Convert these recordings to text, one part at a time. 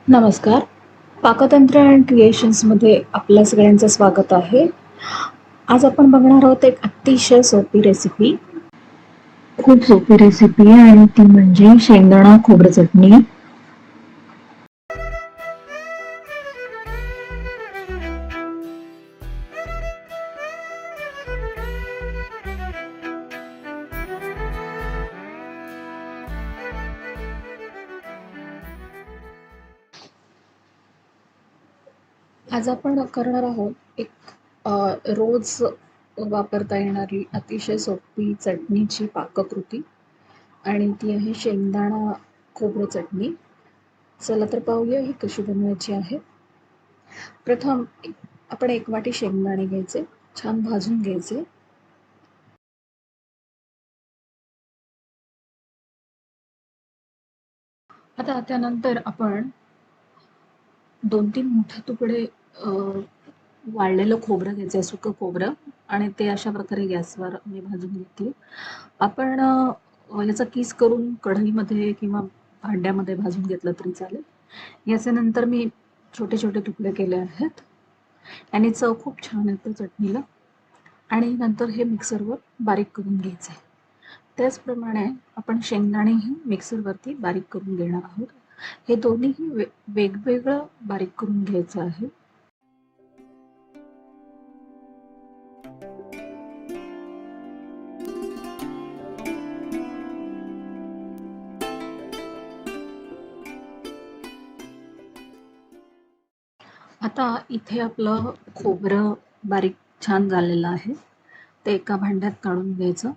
नमस्कार. पाकतंत्र अँड क्रिएशन्समध्ये आपल्या सगळ्यांचं स्वागत आहे. आज आपण बघणार आहोत एक अतिशय सोपी रेसिपी. खूप सोपी रेसिपी आहे आणि ती म्हणजे शेंगदाणा खोबरं चटणी. आज आपण करणार आहोत एक रोज वापरता येणारी अतिशय सोपी चटणीची पाककृती आणि ती आहे शेंगदाणा खोबरं चटणी. चला तर पाहूया ही कशी बनवायची आहे. प्रथम आपण 1 वाटी शेंगदाणे घ्यायचे, छान भाजून घ्यायचे. आता त्यानंतर आपण 2-3 मोठे तुकडे वाळलेलं खोबरं घ्यायचं, सुकं खोबरं, आणि ते अशा प्रकारे गॅसवर मी भाजून घेते. आपण याचा किस करून कढईमध्ये किंवा भांड्यामध्ये भाजून घेतलं तरी चालेल. याचे नंतर मी छोटे छोटे तुकडे केले आहेत. याने चव खूप छान येते चटणीला. आणि नंतर हे मिक्सरवर बारीक करून घ्यायचे. त्याचप्रमाणे आपण शेंगदाणेही मिक्सरवरती बारीक करून घेणार आहोत. हे दोन्हीही वेगवेगळं बारीक करून घ्यायचं आहे. आता इथे आपलं खोबरं बारीक छान झालेलं आहे. ते एका भांड्यात काढून घ्यायचं.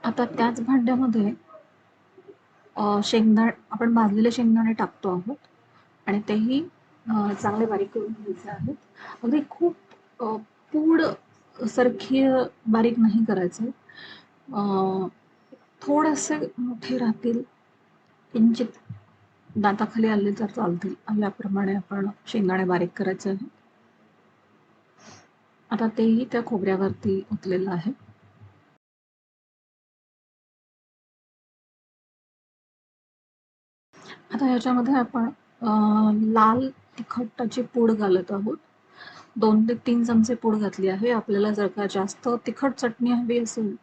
आता त्याच भांड्यामध्ये आपण भाजलेले शेंगदाणे टाकतो आहोत आणि तेही चांगले बारीक करून घ्यायचे आहेत. अगदी खूप पूड सारखी बारीक नाही करायचं. थोडेसे मोठे राहतील, किंचित दाताखाली आले तर चालतील, याप्रमाणे आपण शेंगदाणे बारीक करायचे आहे. आता तेही त्या खोबऱ्यावरती ओतलेलं आहे. आता ह्याच्यामध्ये आपण लाल तिखटाची पूड घालत आहोत. 2 ते 3 चमचे पूड घातली आहे. आपल्याला जर का जास्त तिखट चटणी हवी असेल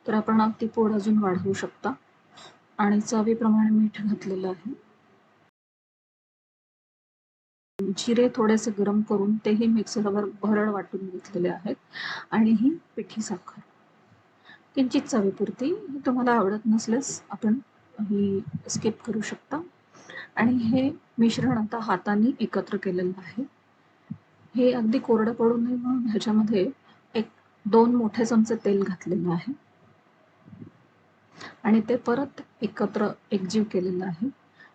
तर आपण ती पूड अजून वाढवू शकता. आणि चवीप्रमाणे मीठ घातलेलं आहे. जिरे थोडेसे गरम करून तेही मिक्सरवर भरड वाटून घेतलेले आहेत. आणि ही पिठी साखर किंचित चवीपुरती. तुम्हाला आवडत नसल्यास आपण ही स्किप करू शकता. आणि हे मिश्रण आता हाताने एकत्र केलेलं आहे. हे अगदी कोरडं पडू नये म्हणून ह्याच्यामध्ये 1-2 मोठे चमचे तेल घातलेलं आहे आणि ते परत एकत्र एकजीव केलेलं आहे.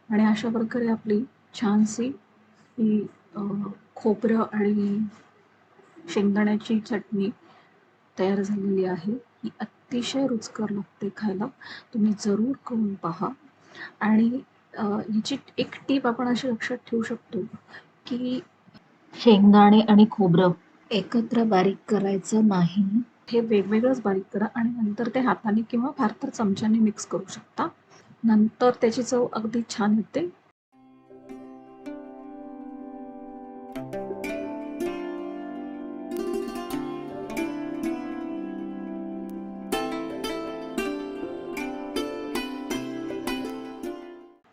आणि अशा प्रकारे आपली छानशी ही खोबरं आणि शेंगदाण्याची चटणी तयार झालेली आहे. ही अतिशय रुचकर लागते खायला. तुम्ही जरूर करून पहा. आणि ह्याची एक टीप आपण अशी लक्षात ठेवू शकतो की शेंगदाणे आणि खोबरं एकत्र बारीक करायचं नाही. हे वेगवेगळंच बारीक करा आणि नंतर ते हाताने किंवा फार तर चमच्याने मिक्स करू शकता. नंतर त्याची चव अगदी छान येते.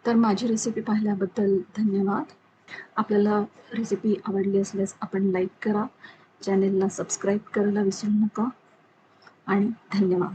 तर माझी रेसिपी पाहिल्याबद्दल धन्यवाद. आपल्याला रेसिपी आवडली असल्यास आपण लाईक करा, चॅनेलला सबस्क्राईब करायला विसरू नका आणि धन्यवाद.